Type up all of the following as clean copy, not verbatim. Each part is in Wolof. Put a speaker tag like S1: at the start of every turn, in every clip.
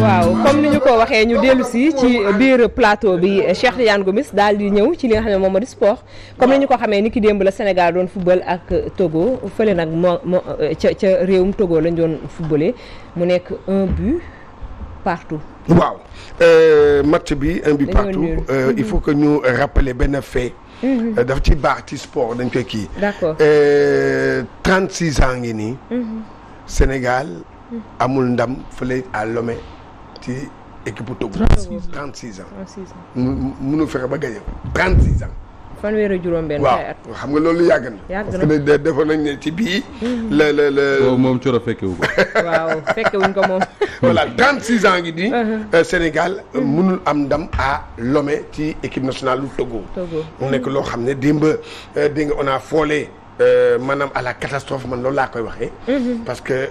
S1: waaw comme ni ñu ko waxee ñu dellu si ci biir plateau bi Cheikh Tidiane Gomis daal di ñëw ci li nga xam ne moom moo di sport comme ni ñu ko xamee ni ki démb la Sénégal doon football ak Togo fële nag ca réewum Togo lañ doon footballé mu nekk 1 but partout.
S2: waaw match bi 1 but partout il faut que ñu rappeler benn fait. daf ci baax ci sport dañ koy kii.
S1: d'accord
S2: 36 ans ngi nii. Sénégal amul ndam fële à Lomé ci équipe Togo. 36 ans. mënu fexe ba gagné 36 ans.
S1: fanweeri juróom-benn.
S2: waaw xam nga loolu yàgg na. parce que defoon nañ ne ci bii.
S3: moom Coro fekkewu ko.
S1: waaw fekkewuñ ko moom.
S2: voilà 36 ans ngi di. Sénégal mënul am ndam à Lomé ci équipe nationale lu Togo. mu nekk loo xam ne démb dégg nga on a foolé maanaam à la catastrophe man loolu laa koy waxee. parce que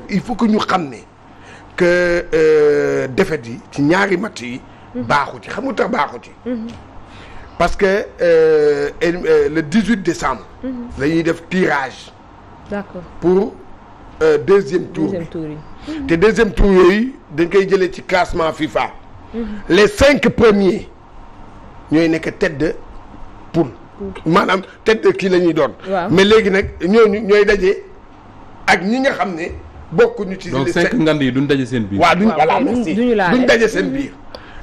S2: il faut que ñu xam ne que défaite yi ci ñaari match yi. baaxu ci xam nga tax baaxu ci. parce que le 18 décembre. la ñuy def tirage.
S1: d'accord
S2: pour deuxième tour
S1: yi.
S2: te deuxième tour yooyu dañ koy jëlee ci classement FIFA. les 5 premiers ñooy nekk tête de poule. maanaam tête de kii la ñuy doon. mais léegi nag ñooñu ñooy daje ak ñi nga xam ne bokkuñu ci.
S3: donc 5 ngand yi duñ daje seen biir.
S2: waaw duñ voilà merci duñ daje seen biir.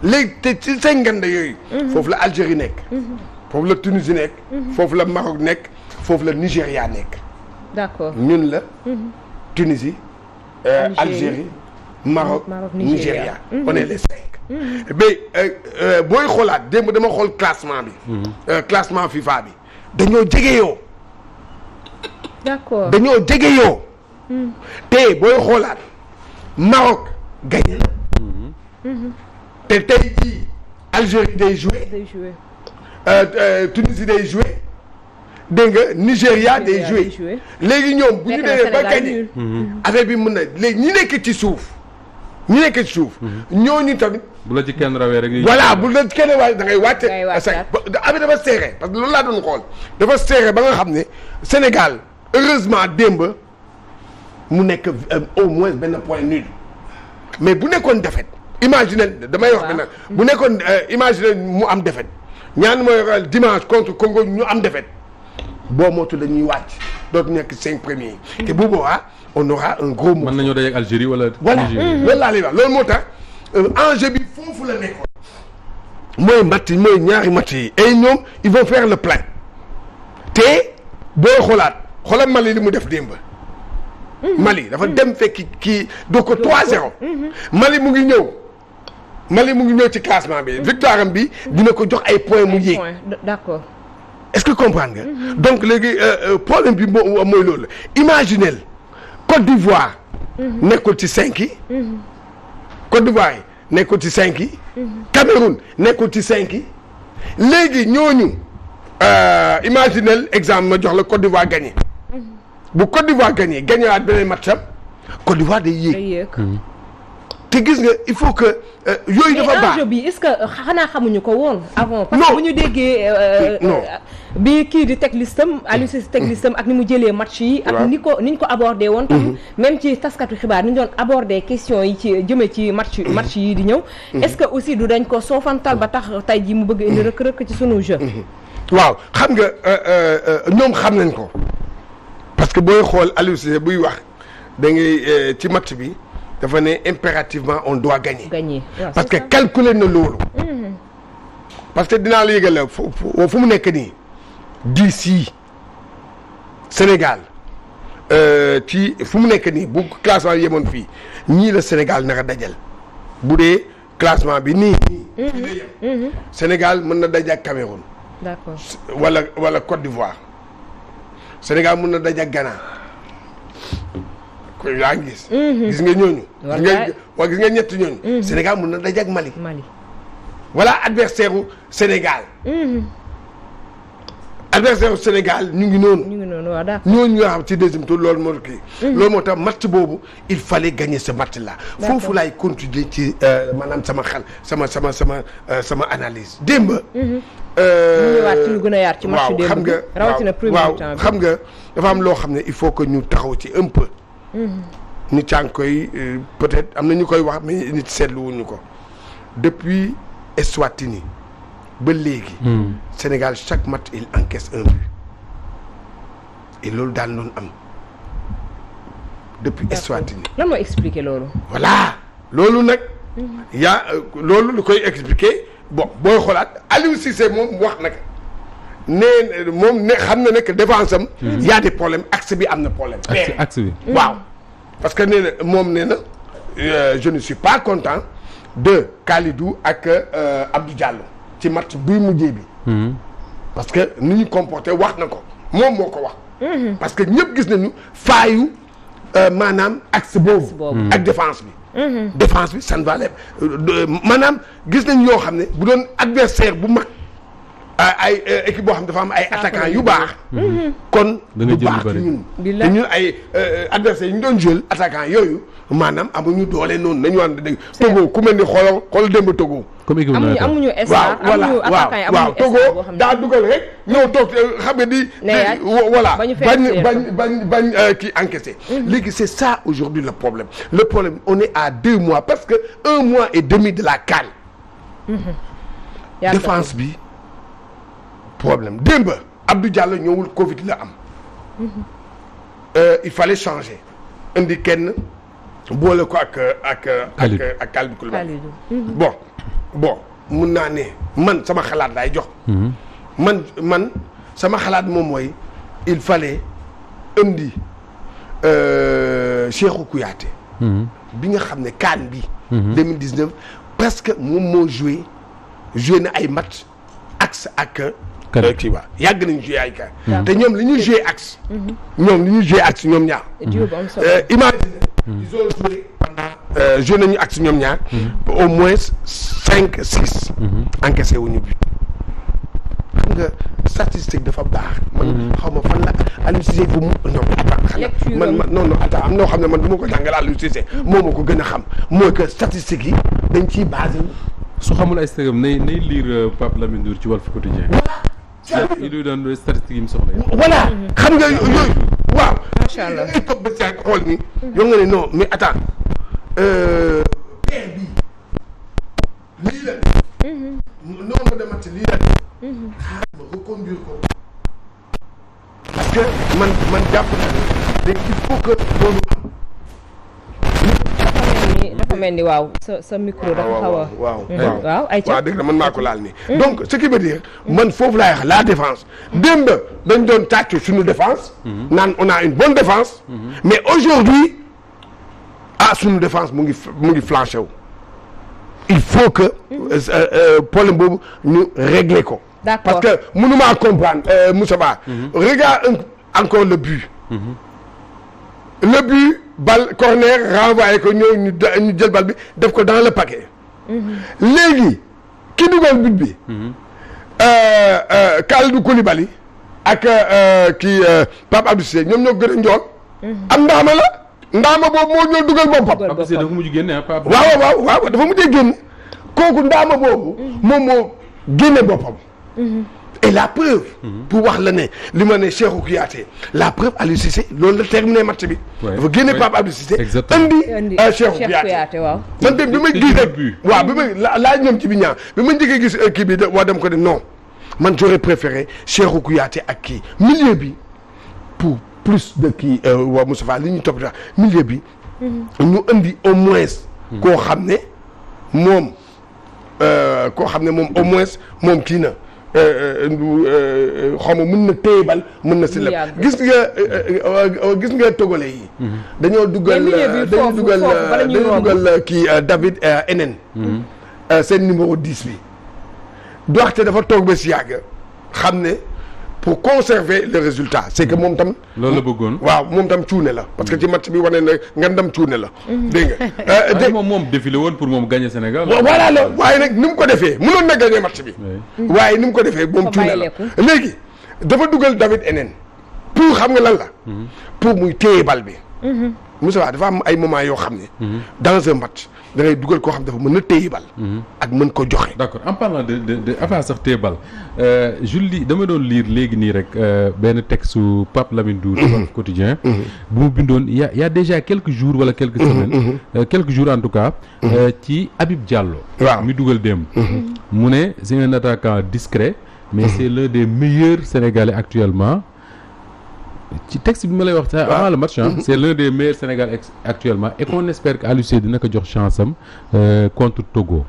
S2: léegi te ci 5 ngand yooyu. foofu la Algérie nekk. foofu la Tunisie nekk. foofu la Maroc nekk. foofu la Nigéria nekk.
S1: d'accord
S2: ñun la. Tunisie. Algérie Maroc Nigéria. on est les 5. mais booy xoolaat démb dama xool classement bi. classement FIFA bi dañoo jegeyoo.
S1: d'accord
S2: dañoo jegeyoo. te booy xoolaat Maroc gagné na. te tey jii Algérie day joué. Tunisie day joué. dégg nga Nigéria day joué. léegi ñoom bu ñu demee ba gagné. affaire bi mën na léegi ñi nekk ci suuf. ñooñu tamit.
S3: bu la ci kenn rawee rek.
S2: voilà bu la ci kenn waaye da ngay wàcc. affaire dafa serré parce que loolu laa doon xool. dafa serré ba nga xam ne Sénégal heureusement démb mu nekk au moins benn point nul mais bu nekkoon défaite. imaginez damay wax benn bu nekkoon imaginez mu am défaite ñaan mooy dimanche contre Congo ñu am défaite boo mootu dañuy wàcc dootu nekk 5 premiers yi. te bu boobaa on aura un gros mot.
S3: mën nañoo daje ak Algérie wala.
S2: voilà loolu laa lay wax loolu moo tax enjeu bi foofu la nekkoon. mooy ñaari match yi et ñoom ils vont faire le plein te booy xoolaat Mali li mu def démb. Mali dafa dem fekki kii doo ko 3-0. Mali mu ngi ñëw ci classement bi victoire am bi dina ko jox ay points mu yéeg.
S1: d'accord.
S2: est-ce que comprendre nga. donc léegi problème bi mooy loolu imaginez Côte d'Ivoire. nekkul ci 5 yi. Côte d'Ivoire yi nekkul ci 5 yi. Cameroun nekkul ci 5 yi. léegi ñooñu imaginez exemple ma jox la Côte d'Ivoire gagné. bu Côte d'Ivoire gagné waat beneen match am Côte d'Ivoire day yéeg. te gis nga il faut que yooyu dafa baax.
S1: enjeu bi est-ce que xanaa xamuñu ko woon avant. parce que bu ñu déggee. bi kii di teg listam Aliou Cissé teg listam ak ni mu jëlee match yi. ak ni ñu ko abordé woon. tam même ci taskatu xibaar ni ñu doon abordé question yi ci jëmee ci match yi di ñëw. est-ce que aussi du dañ ko soofantal ba tax tey jii mu bëgg indi rëkk-rëkk ci sunu jeu.
S2: waaw xam nga ñoom xam nañ ko parce que booy xool Aliou Cissé buy wax da ngay ci match bi. dafa ne impérativement on doit gagner. Parce que calculer na loolu. parce que dinaa la yëgal fu mu nekk nii d'ici Sénégal ci fu mu nekk nii bu classement yemoon fii ñii la Sénégal naka dajal bu dee classement bi nii. Sénégal mën na daje ak Cameroun.
S1: d'accord
S2: wala Côte d'Ivoire. Sénégal mën na daje ak Ghana. yaa ngi gis. gis nga ñooñu. gis nga ñett ñooñu. Sénégal mën na daje ak Mali. voilà adversaire u Sénégal. adversaire u Sénégal ñu ngi noonu.
S1: waaw d'accord
S2: ñooñu nga xam ci deuxième tour loolu moo kii. loolu moo tax match boobu il fallait gagner ce match là. foofu laay continuer ci maanaam sama xel sama analyse démb.
S1: ñu ñëwaat ci lu gën a yaar ci match démb.
S2: xam nga
S1: rawatina premier temps bi
S2: xam nga dafa am loo xam ne il faut que ñu taxaw ci un peu. nit yaa ngi koy peut-être am na ñu koy wax mais nit seetluwuñu ko depuis Eswatini ba léegi. Sénégal chaque match il encaisse un but et loolu daal doon am depuis Eswatini.
S1: lan moo expliquer loolu.
S2: voilà loolu nag. yaa loolu lu koy expliquer bon booy xoolaat Aliou Cissé moom wax nag nee moom ne xam na ne que défense am. y a des problèmes axe bi am na problème.
S3: axe bi
S2: waaw parce que nee na moom nee na je ne suis pas content de Kalidou ak Abdou Diallo ci match bii mujjee bi. parce que ni ñu comporté wax na ko moom moo ko wax. parce que ñëpp gis nañu faayu maanaam axe boobu. ak défense bi. défense bi ça ne va pas maanaam gis nañ yoo xam ne bu doon adversaire bu mag ay équipe boo xam dafa am ay attaquants yu baax. kon du baax ci ñun. te ñun ay adversaires yi ñu doon jël attaquants yooyu maanaam amuñu doole noonu nañu wax dëgg. Togo ku mel ni xool démb Togo.
S3: comme équipe
S1: amuñu star amuñu attaquants yi
S2: waaw Togo daa dugal rek ñëw toog xam nga di. voilà bañ kii encaissé. léegi c'est ça aujourd'hui le problème on est à 2 mois parce que 1 mois et demi de la CAN. défense bi problème démb Abdou Diallo ñëwul Covid la am. il fallait changer indi kenn boole ko ak Kalidou Koulibaly. bon mun naa ne man sama xalaat laay jox. man sama xalaat moom mooy il fallait indi Cheikhou Kouyaté. bi nga xam ne CAN bi. 2019 presque moom moo joué na ay match axe ak. kii waa yàgg nañu joué ay CAN. te ñoom li ñuy joué axe. ñoom ñaar. imagine ils ont joué pendant joué nañu axe ñoom ñaar. au moins 5-6. encaissé wuñu but. xam nga statistique dafa baax. man xaw ma fan la Aliou Cissé bu mu non attends am na xam ne man du ma ko jàngal Aliou Cissé moo ma ko gën a xam mooy que statistique yi dañ ciy basé.
S3: su xamul ay statistiques nay lire Pape Lamine Ndour ci Walf Quotidien. yi du doon statistique yi mu soxla.
S2: voilà xam nga yooyu waaw.
S1: macha allah
S2: ngay toog ba saa xool ni. yow nga ne non mais attends paire bi lii la. nombre de match lii la. xaaral ma reconduire ko. parce que man jàpp naa ne il faut que loolu am.
S1: dafa mel ni waaw sa micro dafa xaw a. waaw ay ca
S2: waaw dëgg la man maa ko laal nii. donc ce qui veut dire man foofu laay wax la défense démb dañ doon tàccu suñu défense. naan on a une bonne défense. mais aujourd'hui suñu défense mu ngi flanché wu. il faut que problème boobu ñu régler ko.
S1: d'accord
S2: parce que mënumaa comprendre Moussa Ba. regarde encore le but. le but bal corner renvoyé ko ñëw ñu jël bal bi def ko dans le paquet. léegi ki dugal but bi. Kalidou Koulibaly ak kii Pape Abdou Cissé ñoom ñoo gën a njool. am ndaama la ndaama boobu moo ñëw dugal boppam.
S3: Pape Cissé dafa mujj génne Pape.
S2: waaw dafa mujjee génn kooku ndaama boobu. moom moo génne boppam. et la preuve. pour wax la ne li ma ne Cheikhou Kouyaté la preuve Aliou Cissé loolu la terminé match bi. dafa génne Pape Abdou Cissé. andi Cheikhou Kouyaté
S1: waaw.
S2: man de bi ma gis rek waaw bi ma laaj ñoom ci bi ñaar bi ma njëkkee gis kii bi waa dem ko de non man j'aurais préféré Cheikhou Kouyaté ak kii milieu bi pour plus de kii waa Moustapha li ñu topp daal milieu bi. ñu andi au moins. koo xam ne moom au moins moom kii na. xaw ma mën na téye bal mën na si lépp gis nga togolais yi. dañoo dugal kii David Enen. seen numéro 10 bi. doxte dafa toog ba si yàgg xam ne pour conserver le résultat c'est que moom tam.
S3: loolu la bëggoon
S2: waaw moom tam cuune la parce que ci match bi wane na ngandam cuune la. dégg nga.
S3: moom défilé woon pour moom gagner Sénégal.
S2: voilà la waaye nag ni mu ko defee mënoon na gagner match bi. waaye ni mu ko defee moom cuune la léegi dafa dugal David Enen pour xam nga lan la. pour muy téye bal bi. Moussa dafa am ay moments yoo xam ne. dans un match da ngay dugal koo xam dafa mën a téye bal. ak mën ko joxe.
S3: d'accord en parlant de avant sax téye bal Jules dama doon lire léegi nii rek benn texte su Pape Lamine Ndour. Walf Quotidien. bu mu bindoon y a déjà quelques jours wala quelques semaines. quelques jours en tout cas. ci Habib Diallo.
S2: waaw
S3: mi dugal démb. mu ne c'est un attaquant discret. mais c'est l'un des meilleurs Sénégalais actuellement. ci texte bi ma lay wax sax avant le match c'est l'un des meilleurs Sénégalais actuellement et qu'on espère que Aliou Cissé dina ko jox chance am contre Togo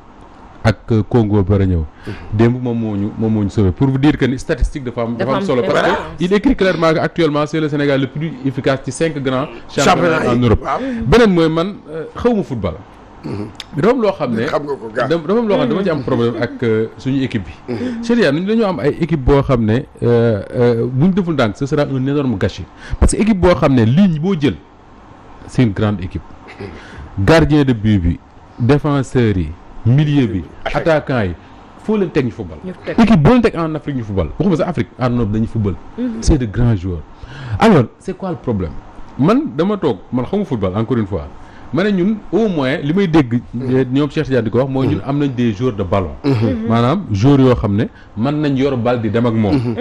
S3: ak Congo bara ñëw démb moom moo ñu sauvé pour vous dire que ni statistique dafa am solo parce que il écrit clairement que actuellement c'est le Sénégal le plus efficace ci 5 grands championnats en Europe beneen mooy man xawma football mais dafa am loo xam ne dafa am loo xam ne dama ci am problème ak suñu équipe bi Cheria nañu dañoo am ay équipe boo xam ne buñ deful ndànk ce sera un énorme gâchis parce que équipe boo xam ne ligne boo jël c'est une grande équipe gardien de but bi défenseurs yi milieu bi attaquant yi foo leen teg ñu football équipe boo leen teg en Afrique ñu football waxuma sax Afrique en Europe dañuy football c'est de grands joueurs alors c'est quoi le problème man dama toog man xamu football encore une fois ma ne ñun au moins li may dégg ñoom Cheikh Tidiane di ko wax mooy ñun am nañ des joueurs de ballon maanaam joueurs yoo xam ne mën nañ yor bal di dem ak moom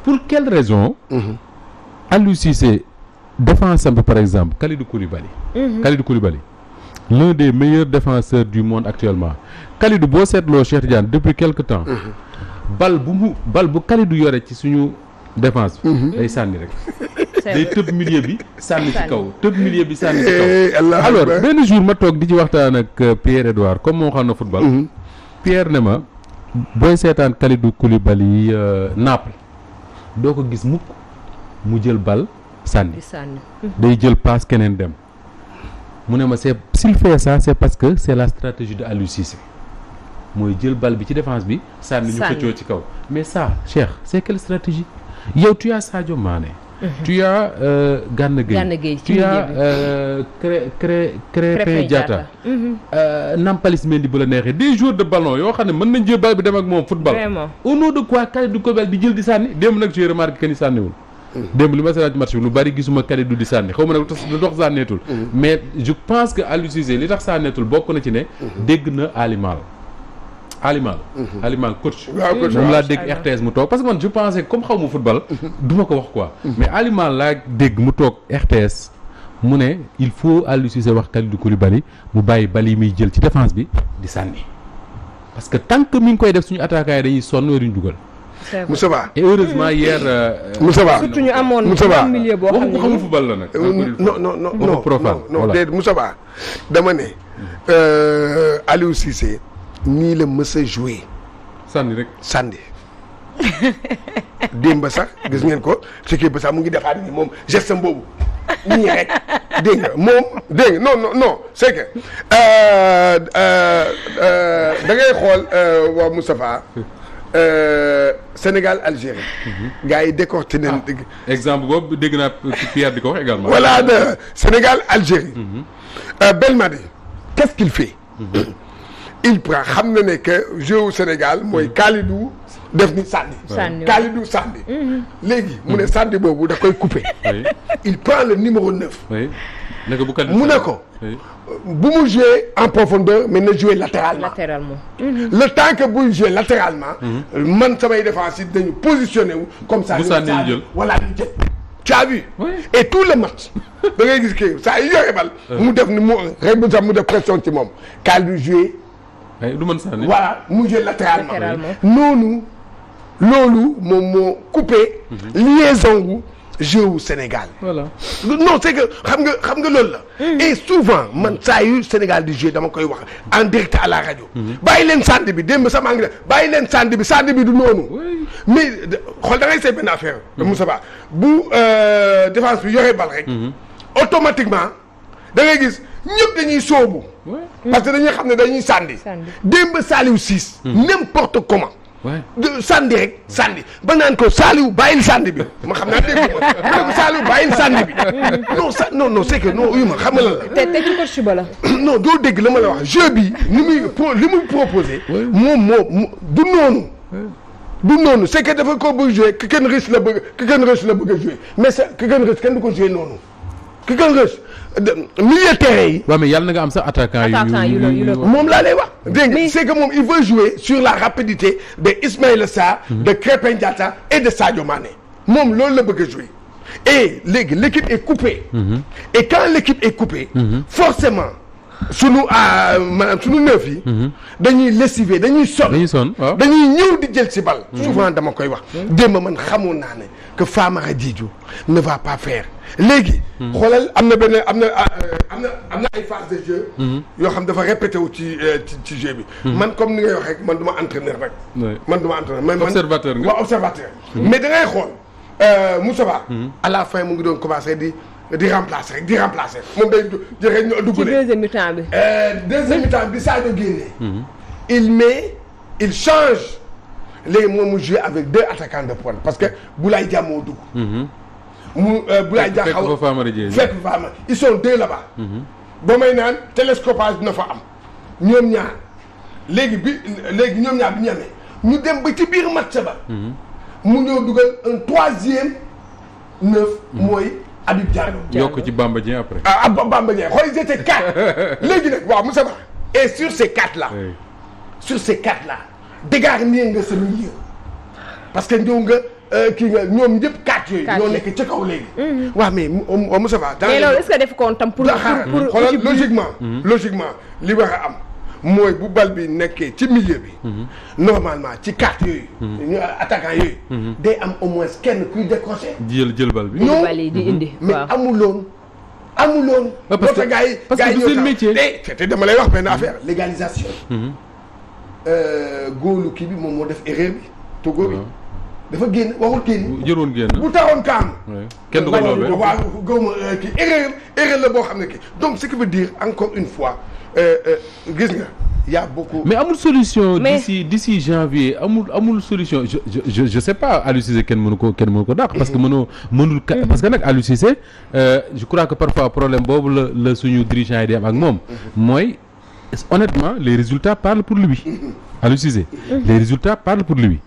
S3: pour quelle raison Aliou Cissé défense am bi par exemple Kalidou Koulibaly l'un des meilleurs défenseurs du monde actuellement Kalidou boo seetloo Cheikh Tidiane depuis quelque temps bal bu Kalidou yore ci suñu défense bi day sànni rek day tëb milieu bi sànni ci kaw tëb milieu bi sànni ci kaw alors benn jour ma toog di ci waxtaan ak Pierre Edouard comme moo xam na football Pierre ne ma booy seetaan Kalidou Koulibaly Naples doo ko gis mukk mu jël bal sànni day jël passe keneen dem mu ne ma c'est s'il fait ça c'est parce que c'est la stratégie de Aliou Cissé mooy jël bal bi ci défense bi sànni ñu xëccoo ci kaw mais ça Cheikh c'est quelle stratégie yow tu as Sadio Mané tu as Gana Gueye tu as Krépin Diatta Nampalys Mendy bu la neexee des joueurs de ballon yoo xam ne mën nañ jël bal bi dem ak moom football au nom de quoi Kalidou Koulibaly di jël di sànni démb nag j'ai remarqué que ni sànniwul démb li ma seetaan ci match bi lu bari gisuma Kalidou di sànni xaw ma nag lu tax sànneetul mais je pense que Aliou Cissé li tax sànneetul bokk na ci ne dégg na Alimal coach moom laa dégg RTS mu toog parce que man je pensais comme xaw ma football du ma ko wax quoi mais Alimal laa dégg mu toog RTS mu ne il faut Aliou Cissé wax Kalidou Koulibaly mu bàyyi bal yi muy jël ci défense bi di sànni parce que tant que mi ngi koy def suñu attaquant yi dañuy sonn wala duñ dugal
S2: Moussa Ba
S3: et heureusement hier
S2: Moussa Ba
S1: surtout ñu amoon milieu boo xam ne
S3: xamu football la nag
S2: non déet Moussa Ba dama ne Aliou Cissé nii la mës a joué
S3: sànni rek
S2: sànni démb sax gis ngeen ko ci kii ba sax mu ngi defaat ni moom geste boobu nii rek dégg nga moom dégg nga non c'est que da ngay xool waa Moustapha Sénégal Algérie gars yi décorté nañ
S3: exemple boobu dégg naa Pierre di ko wax également
S2: voilà Sénégal Algérie Belmadi qu'est-ce qu'il fait il prend xam na ne que jeu au Sénégal mooy Kalidou def ni sànni Kalidou sànni léegi mu ne sànni boobu da koy couper il prend le numéro 9 mu ne ko bu mu jouer en profondeur mais na jouer latéralement le temps que buy jouer latéralement man samay défense yi dañu positionné wu comme ça voilà ñu jël tu as vu et tout le match da ngay gis kii saa yu yore bal mu def ni mu rek bu sax mu def pression ci moom Kalidou jouer
S3: du mën sànni
S2: voilà mu jël latéralement noonu loolu moom moo coupé liaison wu jeu wu Sénégal
S3: voilà
S2: non c'est que xam nga loolu la et souvent man saa yu Sénégal di jouer dama koy wax en direct à la radio bàyyi leen sànni bi démb sama ngi def bàyyi leen sànni bi du noonu mais xool da ngay seet benn affaire Moussa Ba bu défense bi yore bal rek automatiquement da ngay gis ñëpp dañuy soobu parce que dañuy xam ne dañuy sànni démb Saliou Ciss n'importe comment sànni rek sànni ba naan ko Saliou bàyyil sànni bi ma xam naa dégg ma Saliou bàyyil sànni bi non c'est que non yu ma xam nga lan la
S1: te ci coach ba la
S2: non doo dégg la ma la wax jeu bi li muy proposé moom du noonu c'est que dafa ko bëgg jouer Kiken Rush la bëgg a jouer mais ça Kiken Rush kenn du ko jouer noonu Kiken Rush milieu terrain yi.
S3: waaw mais yàlla na nga am sax attaquant yu
S2: moom laa lay wax. dégg nga c'est que moom il veut jouer sur la rapidité de Ismaïla Sarr. de Krépin Diatta et de Sadio Mané. moom loolu la bëgg a jouer. et léegi l'équipe est coupée. et quand l'équipe est coupée. forcément maanaam sunu neuf yi. dañuy lessiver dañuy sonn
S3: waaw
S2: dañuy ñëw di jël ci bal. souvent dama koy wax. démb man xamoon naa ne que Famara Diédhiou ne va pas faire léegi. xoolal am na ay phases de jeu. yoo xam dafa répété wu ci jeu bi. man comme ni ngay wax rek man du ma entraîneur rek. man du ma entraîneur mais man
S3: observateur nga.
S2: waaw observateur. mais da ngay xool Moussa Ba. à la fin mu ngi doon commencé di remplacer moom day jëlee ñu dugg.
S1: ci deuxième mi-temps bi.
S2: deuxième mi-temps bi Sadio génnee. il change léegi moom mu jouer avec 2 attaquants de pointe parce que Boulaye Dia moo dugg. Boulaye Dia xaw fekk Famara ils sont 2 là-bas. ba may naan télescopage dina fa am ñoom ñaar léegi ñoom ñaar bi ñu amee ñu dem ba ci biir match ba. mu ñëw dugal un 3e neuf mooy. Habib Diallo
S3: yokk ci Bamba Dieng après.
S2: Bamba Dieng xool ils étaient 4 léegi nag waaw Moussa Ba et sur ces 4 là. sur ces 4 là dégarnir nga sa milieu parce que ñëw nga kii nga ñoom ñëpp 4 yooyu. ñoo nekk ci kaw léegi. waaw mais Moussa Ba.
S1: mais loolu est-ce que def ko tam pour
S2: xoolal logiquement li war a am mooy bu bal bi nekkee ci milieu bi. normalement ci 4 yooyu. ñu attaquant yooyu. day am au moins kenn kuy décrocher.
S3: jël bal bi.
S1: non bal yi di indi.
S2: mais amuloon.
S3: parce que du seen métier.
S2: te dama lay wax benn affaire légalisation. góolu kii bi moom moo def erreur bi Togo bi. dafa génn waxul génn.
S3: jëroon génn
S2: bu taxoon kaam.
S3: kenn du ko loobee
S2: waaw góob kii erreur la boo xam ne kii donc ce qui veut dire encore une fois gis nga y a beaucoup.
S3: mais amul solution. d'ici janvier amul solution je sais pas Aliou Cissé kenn mënu ko dàq. parce que mënul parce que nag Aliou Cissé je crois que parfois problème boobu la suñu dirigeant yi di am ak moom. mooy honnêtement les résultats parlent pour lui. Aliou Cissé les résultats parlent pour lui.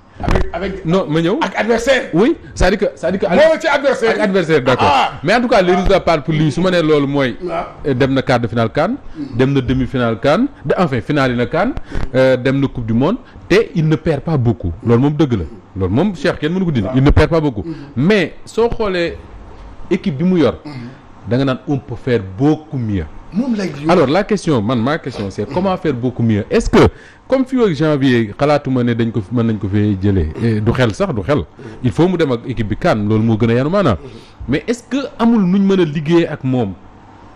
S2: avec
S3: non ma ñëw
S2: ak adversaire.
S3: oui c'est-à-dire que
S2: moo ci adversaire
S3: ak adversaire d'accord mais en tout cas les résultats parlent pour lui su ma nee loolu mooy. dem na quart de finale CAN. dem na demi-finale CAN enfin finale yi na CAN. dem na coupe du monde te il ne perd pas beaucoup loolu moom dëgg la loolu moom Cheikh kenn mënu ko dindi il ne perd pas beaucoup mais soo xoolee équipe bi mu yor da nga naan on peut faire beaucoup mieux. alors ma question c'est comment faire beaucoup mieux est-ce que comme fii ak janvier xalaatuma ne mën nañ ko fee jëlee du xel il faut mu dem ak équipe bi CAN loolu moo gën a yanu maanaam mais est-ce que amul nuñ mën a liggéey ak moom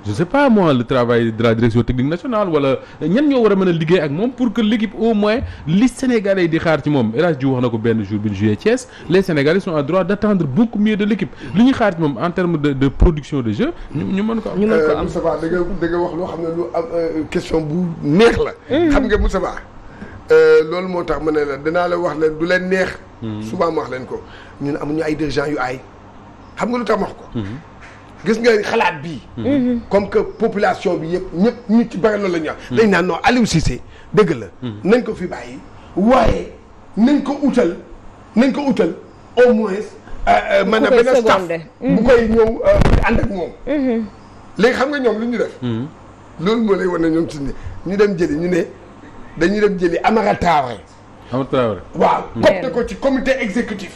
S3: je sais pas moi le travail de la direction technique nationale wala ñan ñoo war a mën a liggéey ak moom pour que l'équipe au moins li Sénégalais yi di xaar ci moom El Hadj Diouf wax na ko benn jour bi ñu joué Thiès les Sénégalais sont en droit d'attendre beaucoup mieux de l'équipe li ñuy xaar ci moom en termes de production de jeu ñu mën ko am.
S2: Moussa Ba da nga wax loo xam ne lu am question bu neex la. xam nga Moussa Ba loolu moo tax ma ne la danaa la wax leen du leen neex. souvent ma wax leen ko ñun amuñu ay dirigeants yu aay xam nga lu tax ma wax ko. gis nga xalaat bii. comme que population bi ñëpp ñu ci bëri loolu la ñu wax. dañ naan non Aliou Cissé dëgg la. nañ ko fi bàyyi waaye nañ ko utal au moins. maanaam benn staff bu koy ñëw ànd ak moom. léegi xam nga ñoom lu ñu def. loolu moo lay wan ne ñoom ci ñu dem jëli ñu ne dañuy dem jëli Amara Traoré. waaw copte ko ci comité exécutif.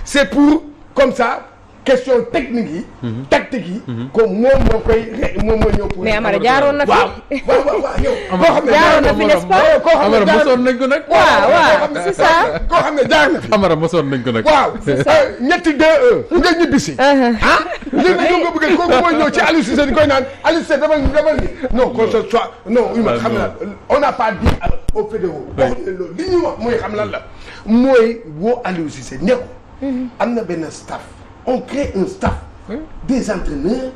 S2: c'est pour comme ça. question technique yi. tactique yi. comme moom moo ñëw pour.
S1: mais Amara jaaroon na fi.
S2: waaw yow.
S1: jaaroon na fi n'est-ce pas.
S3: Amara mosoon nañ ko nag.
S1: waaw c'est ça.
S2: koo xam ne jaar na fi.
S3: Amara mosoon nañ ko nag.
S2: waaw ñetti 2-1 nga ñibbisi. léegi nag nga bëgg kooku mooy ñëw ci Aliou Cissé di koy naan Aliou Cissé demal ni non qu'on se soit non xam na on n'a pas dit aux fédéraux. loolu li ñuy wax mooy xam lan la mooy woo Aliou Cissé ne ko am na benn staff. on crée un staff des entraîneurs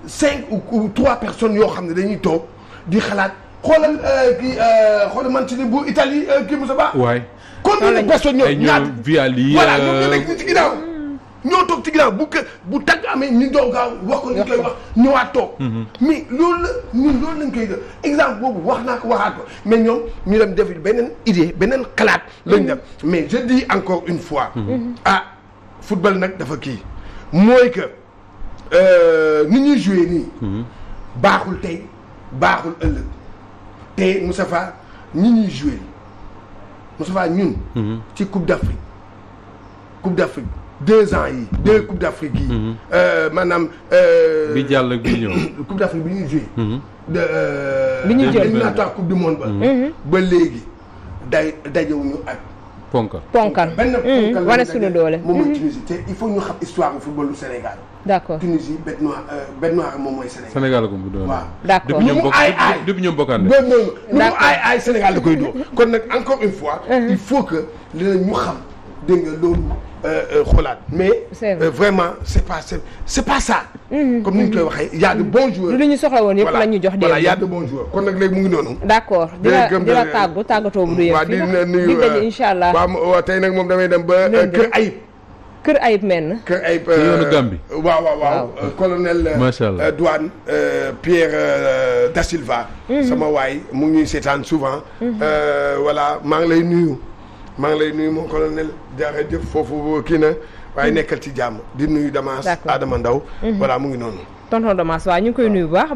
S2: 5 ou 3 personnes yoo xam ne dañuy toog di xalaat xoolal Mancini bu Italie kii Moussa Ba.
S3: waay
S2: combien de personnes ñoo
S3: ñaata Viali
S2: voilà ñoom ñoo nekk ci ginnaaw ñoo toog ci ginnaaw bu tagg amee ñu doog gaaw wax ko ñu koy wax ñëwaat toog. mais loolu la ñun loolu lañ koy def exemple boobu wax naa ko waxaat ko mais ñoom ñu dem def beneen idée beneen xalaat lañ def mais je dis encore une fois. football nag dafa kii mooy que ni ñuy joué nii. baaxul tey baaxul ëllëg te Moustapha ñi ñuy joué Moustapha ñun. ci Coupe d'Afrique 2 ans yi 2 Coupe d'Afrique yi. maanaam.
S3: bi jàll bi ñëw.
S2: Coupe d'Afrique bi ñuy joué.
S1: bi ñuy jël
S2: éliminatoire Coupe du monde ba. ba léegi dajewuñu ak.
S1: ponkal
S2: benn ponkal
S1: wane suñu doole.
S2: moom mooy Tunisie te il faut ñu xam histoire du football du Sénégal.
S1: d'accord
S2: Tunisie bête noire moom mooy Sénégal.
S3: Sénégal ko mu doon
S2: waaw.
S1: d'accord
S3: depuis ñoom bokkaan
S2: lu mu aay Sénégal da koy dóor kon nag encore une fois. il faut que ñu xam dégg nga loolu xoolaat mais. vraiment c'est pas ça. comme ni ñu koy waxee y a de bons joueurs.
S1: lu ñu soxla woon yëpp la ñu jox.
S2: voilà y a de bons joueurs kon nag léegi mu ngi noonu.
S1: d'accord di la tàggatoo bu du yëpp.
S2: waaw di nuyu
S1: incha allah.
S2: waaw tey nag moom damay dem ba Kër Ayib men. Kër Ayib
S3: yoonu Gambie.
S2: waaw colonel.
S3: macha allah
S2: douane Pierre Da Silva. sama waay mu ngi ñuy seetaan souvent. voilà maa ngi lay nuyu mon colonel jërëjëf foofu kii na waaye nekkal ci jàmm di nuyu Damas Adama Ndaw voilà mu ngi noonu.
S1: tonton Damas waaw ñu ngi koy nuyu bu baax.